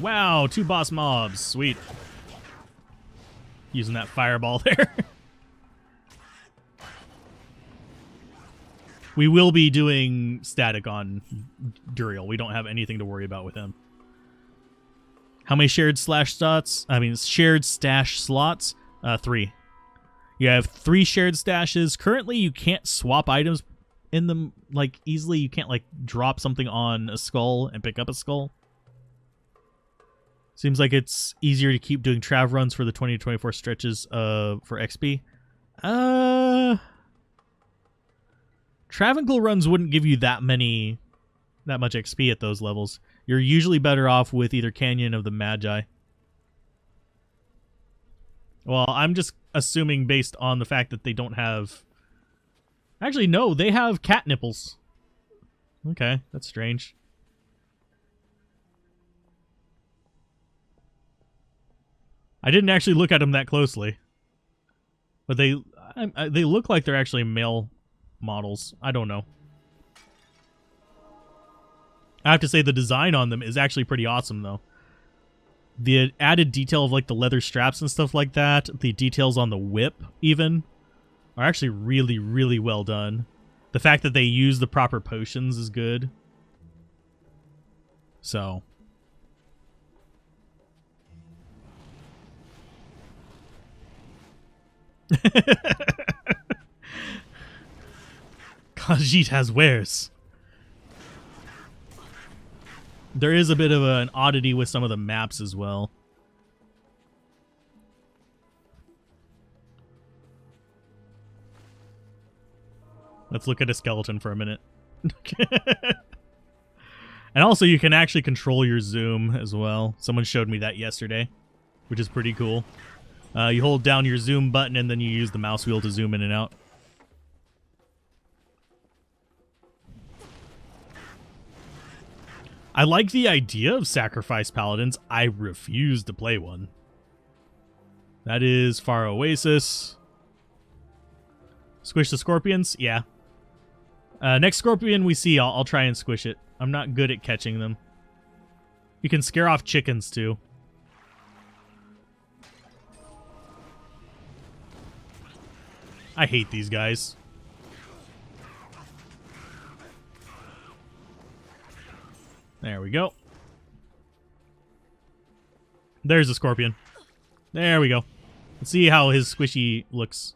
Wow, 2 boss mobs. Sweet. Using that fireball there. We will be doing static on Duriel. We don't have anything to worry about with him. How many shared shared stash slots? 3. You have 3 shared stashes. Currently, you can't swap items in them like easily. You can't like drop something on a skull and pick up a skull. Seems like it's easier to keep doing trav runs for the 20 to 24 stretches for XP. Travangle runs wouldn't give you that much XP at those levels. You're usually better off with either Canyon of the Magi. Well, I'm just assuming based on the fact that they don't have... Actually, no, they have cat nipples. Okay, that's strange. I didn't actually look at them that closely. But they look like they're actually male models. I don't know. I have to say the design on them is actually pretty awesome, though. The added detail of like the leather straps and stuff like that, the details on the whip even, are actually really, really well done. The fact that they use the proper potions is good. So... Khajiit has wares. There is a bit of an oddity with some of the maps as well. Let's look at a skeleton for a minute. And also you can actually control your zoom as well. Someone showed me that yesterday, which is pretty cool. You hold down your zoom button and then you use the mouse wheel to zoom in and out. I like the idea of sacrifice paladins. I refuse to play one. That is Far Oasis. Squish the scorpions? Yeah. Next scorpion we see, I'll try and squish it. I'm not good at catching them. You can scare off chickens too. I hate these guys. There we go. There's a scorpion. There we go. Let's see how his squishy looks.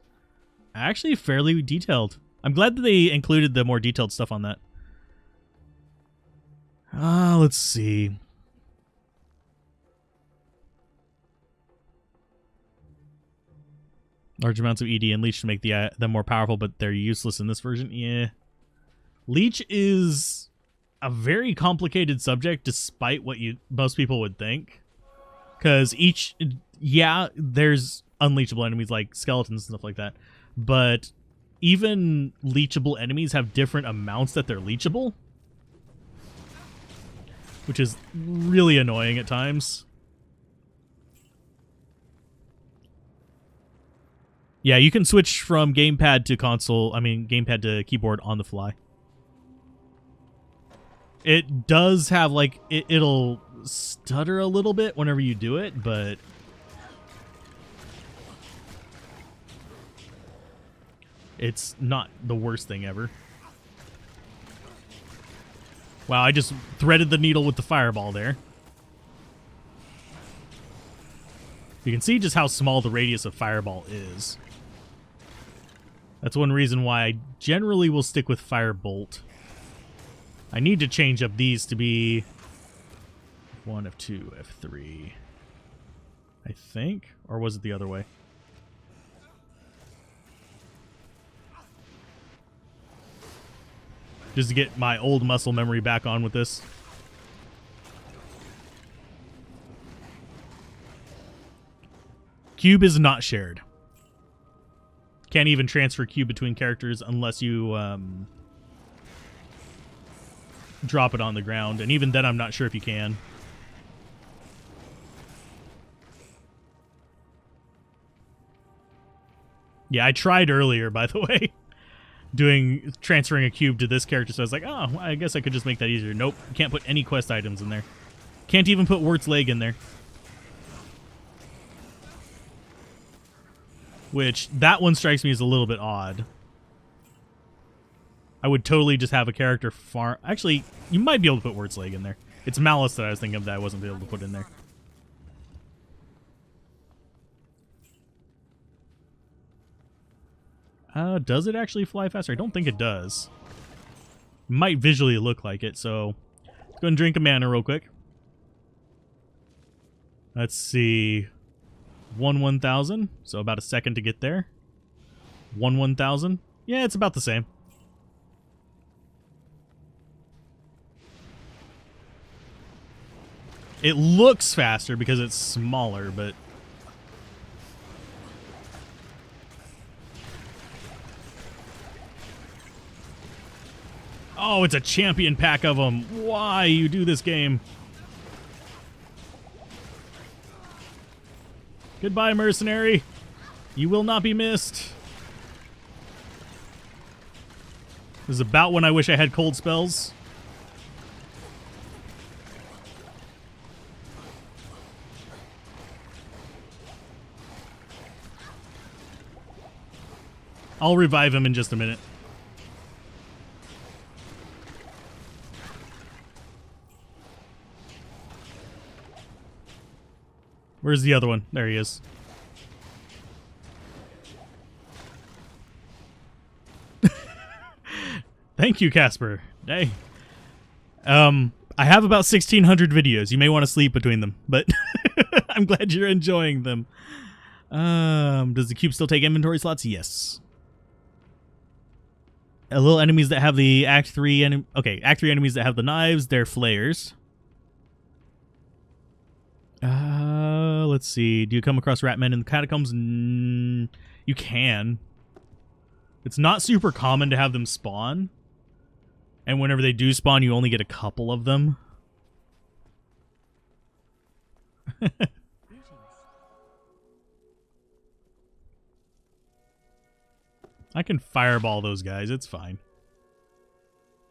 Actually, fairly detailed. I'm glad that they included the more detailed stuff on that. Let's see. Large amounts of ED and Leech to make them more powerful, but they're useless in this version. Yeah. Leech is a very complicated subject, despite what most people would think. Because there's unleachable enemies like skeletons and stuff like that. But even leechable enemies have different amounts that they're leechable. Which is really annoying at times. Yeah, you can switch from gamepad to gamepad to keyboard on the fly. It does have, like, it'll stutter a little bit whenever you do it, but... it's not the worst thing ever. Wow, I just threaded the needle with the fireball there. You can see just how small the radius of fireball is. That's one reason why I generally will stick with firebolt. I need to change up these to be F1, F2, F3. I think? Or was it the other way? Just to get my old muscle memory back on with this. Cube is not shared. Can't even transfer cube between characters unless you drop it on the ground. And even then, I'm not sure if you can. Yeah, I tried earlier, by the way. Transferring a cube to this character, so I was like, oh, I guess I could just make that easier. Nope, you can't put any quest items in there. Can't even put Wirt's leg in there. Which, that one strikes me as a little bit odd. I would totally just have a character farm... Actually, you might be able to put Wirt's leg in there. It's Malice that I was thinking of that I wasn't able to put in there. Does it actually fly faster? I don't think it does. Might visually look like it, so... Let's go and drink a mana real quick. Let's see... 1,000, so about a second to get there. 1,000. Yeah, it's about the same. It looks faster because it's smaller, but... Oh, it's a champion pack of them. Why you do this game? Goodbye, mercenary. You will not be missed. This is about when I wish I had cold spells. I'll revive him in just a minute. Where's the other one? There he is. Thank you, Casper. Hey. I have about 1,600 videos. You may want to sleep between them, but I'm glad you're enjoying them. Does the cube still take inventory slots? Yes. Little enemies that have the Act 3 Act 3 enemies that have the knives, they're flayers. Let's see. Do you come across Ratmen in the catacombs? You can. It's not super common to have them spawn. And whenever they do spawn, you only get a couple of them. I can fireball those guys. It's fine.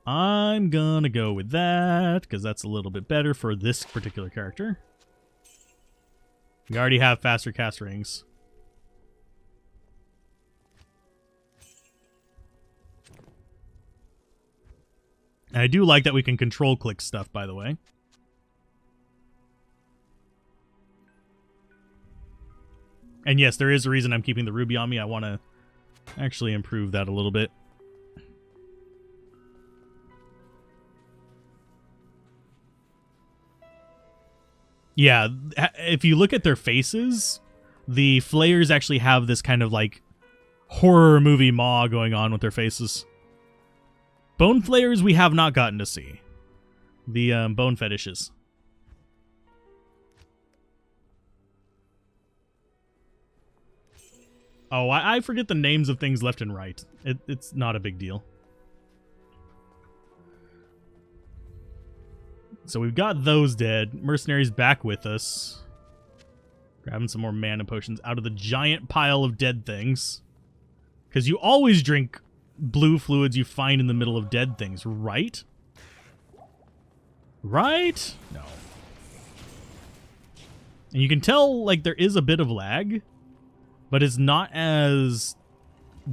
I'm gonna go with that, because that's a little bit better for this particular character. We already have faster cast rings. And I do like that we can control click stuff, by the way. And yes, there is a reason I'm keeping the ruby on me. I want to actually improve that a little bit. Yeah, if you look at their faces, the flayers actually have this kind of like horror movie maw going on with their faces. Bone flayers we have not gotten to see. The bone fetishes. Oh, I forget the names of things left and right. It's not a big deal. So we've got those dead. Mercenaries back with us. Grabbing some more mana potions out of the giant pile of dead things. Because you always drink blue fluids you find in the middle of dead things, right? Right? No. And you can tell, like, there is a bit of lag, but it's not as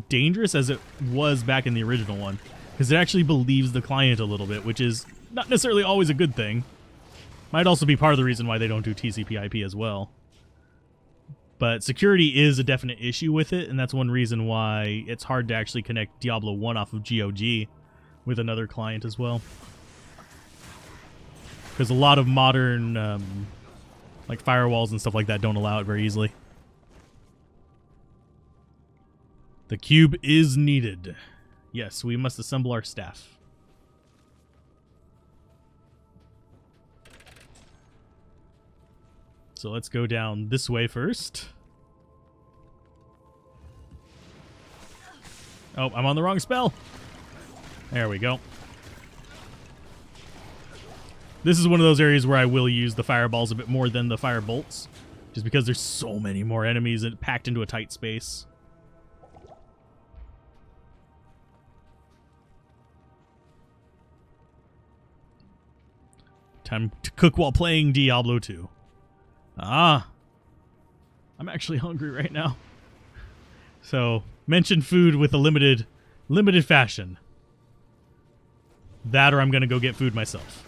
dangerous as it was back in the original one. Because it actually believes the client a little bit, which is not necessarily always a good thing. Might also be part of the reason why they don't do TCP/IP as well. But security is a definite issue with it, and that's one reason why it's hard to actually connect Diablo 1 off of GOG with another client as well. Because a lot of modern like firewalls and stuff like that don't allow it very easily. The cube is needed. Yes, we must assemble our staff. So let's go down this way first. Oh, I'm on the wrong spell. There we go. This is one of those areas where I will use the fireballs a bit more than the fire bolts, just because there's so many more enemies packed into a tight space. Time to cook while playing Diablo 2. Ah. I'm actually hungry right now. So, mention food with a limited fashion. That or I'm going to go get food myself.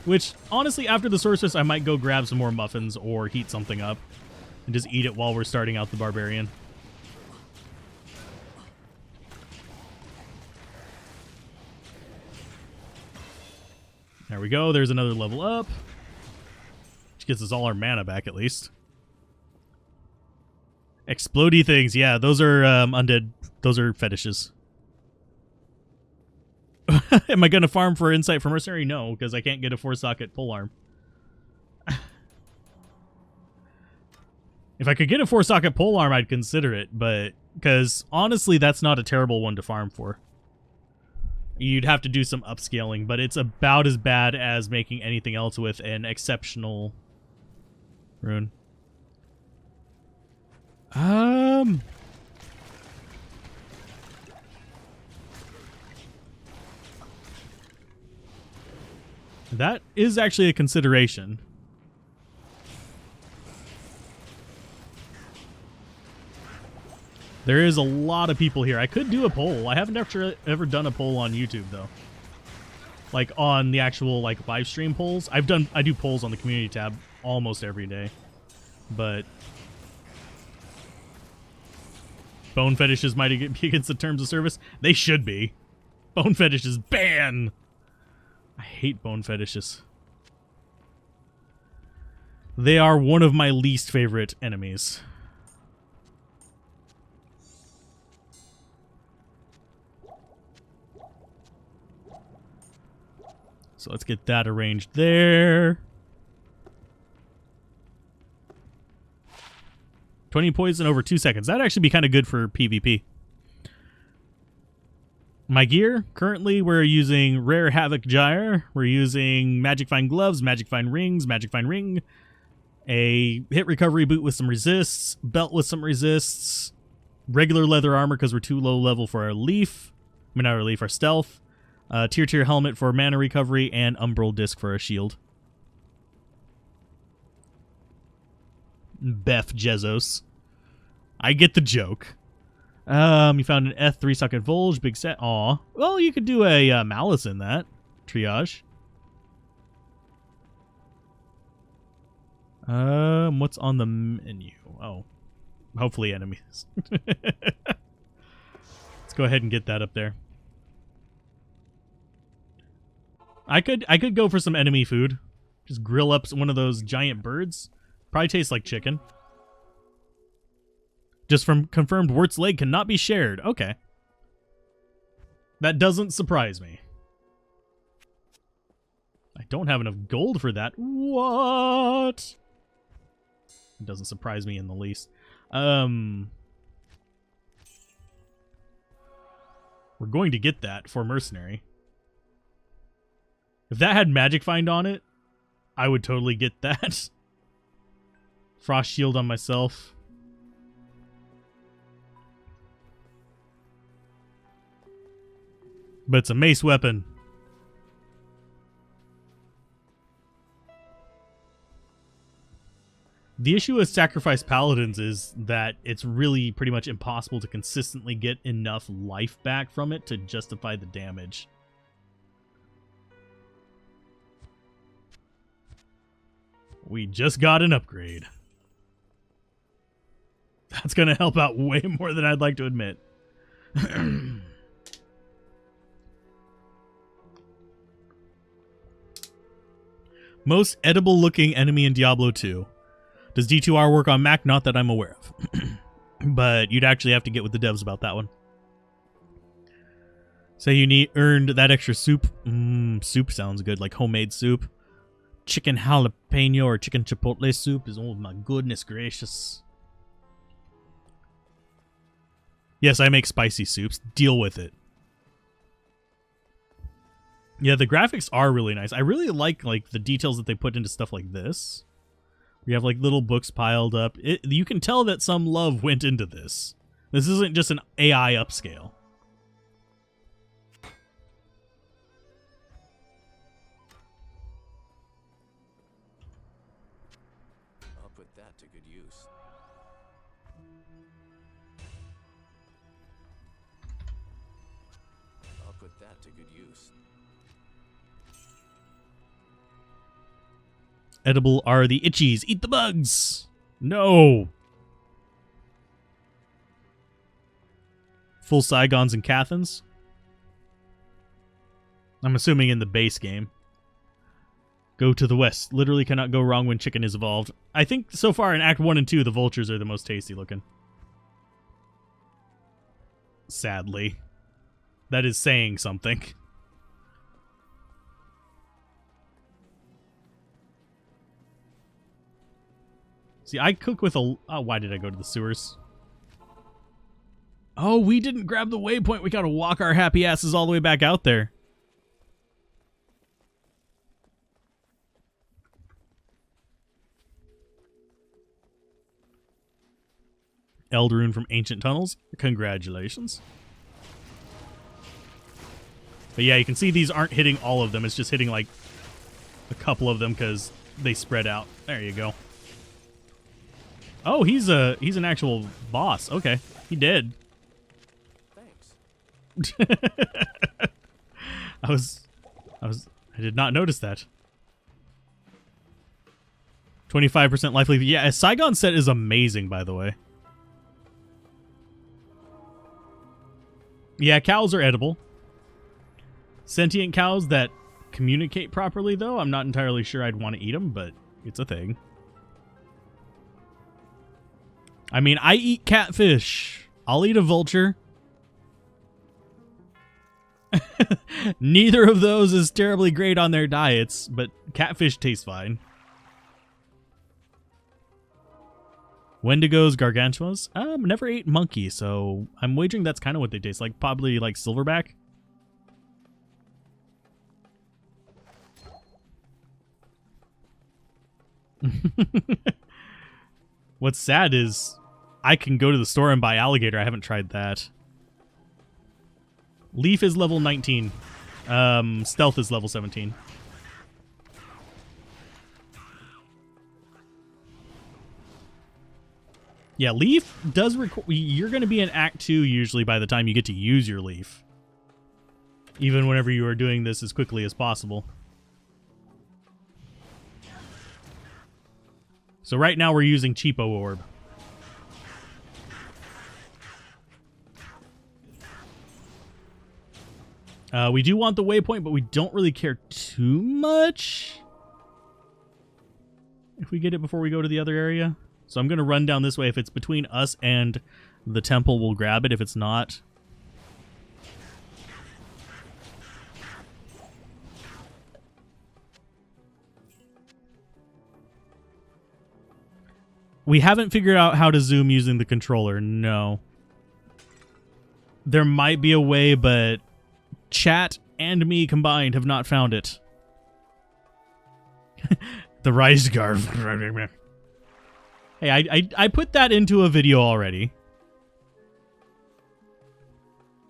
Which, honestly, after the Sorceress, I might go grab some more muffins or heat something up. And just eat it while we're starting out the Barbarian. There we go. There's another level up. Which gets us all our mana back, at least. Explodey things. Yeah, those are undead. Those are fetishes. Am I going to farm for Insight for Mercenary? No, because I can't get a 4-socket polearm. If I could get a 4-socket polearm, I'd consider it, but because honestly, that's not a terrible one to farm for. You'd have to do some upscaling, but it's about as bad as making anything else with an exceptional rune. That is actually a consideration. There is a lot of people here. I could do a poll. I haven't ever done a poll on YouTube though. Like on the actual like live stream polls. I do polls on the community tab almost every day. But bone fetishes might be against the terms of service. They should be. Bone fetishes ban. I hate bone fetishes. They are one of my least favorite enemies. So let's get that arranged there. 20 poison over 2 seconds. That'd actually be kind of good for PvP. My gear, currently we're using Rare Havoc Gyre. We're using Magic Find Gloves, Magic Find Rings, Magic Find Ring, a hit recovery boot with some resists, belt with some resists, regular leather armor because we're too low level for our leaf. I mean, not our leaf, our stealth. Tier helmet for mana recovery, and Umbral Disc for a shield. Beth Jezos. I get the joke. You found an F3-socket Volge, big set. Aw. Well, you could do a Malice in that. Triage. What's on the menu? Oh. Hopefully enemies. Let's go ahead and get that up there. I could go for some enemy food. Just grill up one of those giant birds. Probably tastes like chicken. Just from confirmed, Wirt's leg cannot be shared. Okay. That doesn't surprise me. I don't have enough gold for that. What? It doesn't surprise me in the least. We're going to get that for Mercenary. If that had Magic Find on it, I would totally get that. Frost Shield on myself. But it's a mace weapon. The issue with Sacrifice Paladins is that it's really pretty much impossible to consistently get enough life back from it to justify the damage. We just got an upgrade. That's going to help out way more than I'd like to admit. Most edible looking enemy in Diablo 2. Does D2R work on Mac? Not that I'm aware of. But you'd actually have to get with the devs about that one. Say you earned that extra soup. Soup sounds good, like homemade soup. Chicken jalapeno or chicken chipotle soup is, oh my goodness gracious. Yes, I make spicy soups. Deal with it. Yeah, the graphics are really nice. I really like the details that they put into stuff like this. We have like little books piled up. You can tell that some love went into this. This isn't just an AI upscale. put that to good use. I'll put that to good use. Edible are the itchies. Eat the bugs. No. Full Saigons and Cathans. I'm assuming in the base game. Go to the west. Literally cannot go wrong when chicken is evolved. I think so far in Act 1 and 2, the vultures are the most tasty looking. Sadly. That is saying something. See, I cook with a... Oh, why did I go to the sewers? Oh, we didn't grab the waypoint. We gotta walk our happy asses all the way back out there. Eldrune from Ancient Tunnels. Congratulations. But yeah, you can see these aren't hitting all of them. It's just hitting like a couple of them because they spread out. There you go. Oh, he's an actual boss. Okay, he did. Thanks. I did not notice that. 25% life leaf. Yeah, a Saigon set is amazing, by the way. Yeah, cows are edible. Sentient cows that communicate properly, though, I'm not entirely sure I'd want to eat them, but it's a thing. I mean, I eat catfish. I'll eat a vulture. Neither of those is terribly great on their diets, but catfish tastes fine. Wendigos, gargantuas. Never ate monkey, so I'm wagering that's kind of what they taste like. Probably like silverback. What's sad is I can go to the store and buy alligator. I haven't tried that. Leaf is level 19. Stealth is level 17. Yeah, Leaf does require... You're going to be in Act 2 usually by the time you get to use your Leaf. Even whenever you are doing this as quickly as possible. So right now we're using Cheapo Orb. We do want the waypoint, but we don't really care too much if we get it before we go to the other area. So I'm going to run down this way. If it's between us and the temple, we'll grab it. If it's not... We haven't figured out how to zoom using the controller, no. There might be a way, but chat and me combined have not found it. The Rise Guard. Hey, I put that into a video already.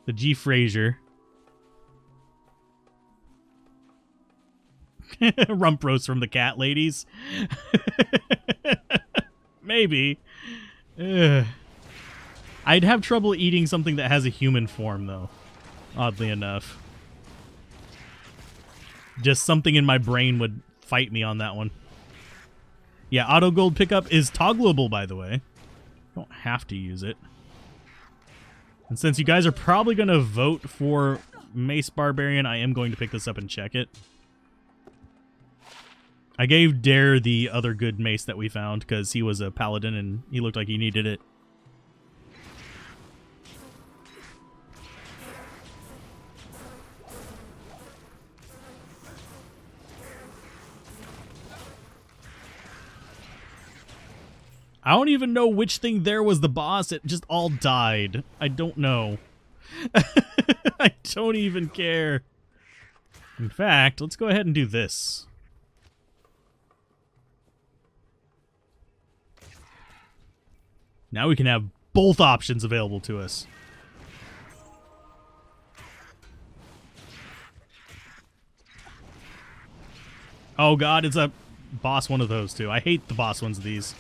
The G. Fraser. Rump roast from the cat ladies. Maybe. Ugh. I'd have trouble eating something that has a human form, though. Oddly enough. Just something in my brain would fight me on that one. Yeah, auto gold pickup is toggleable, by the way. You don't have to use it. And since you guys are probably going to vote for Mace Barbarian, I am going to pick this up and check it. I gave Dare the other good mace that we found because he was a paladin and he looked like he needed it. I don't even know which thing there was the boss. It just all died. I don't know. I don't even care. In fact, let's go ahead and do this. Now we can have both options available to us. Oh god, it's a boss one of those too. I hate the boss ones of these.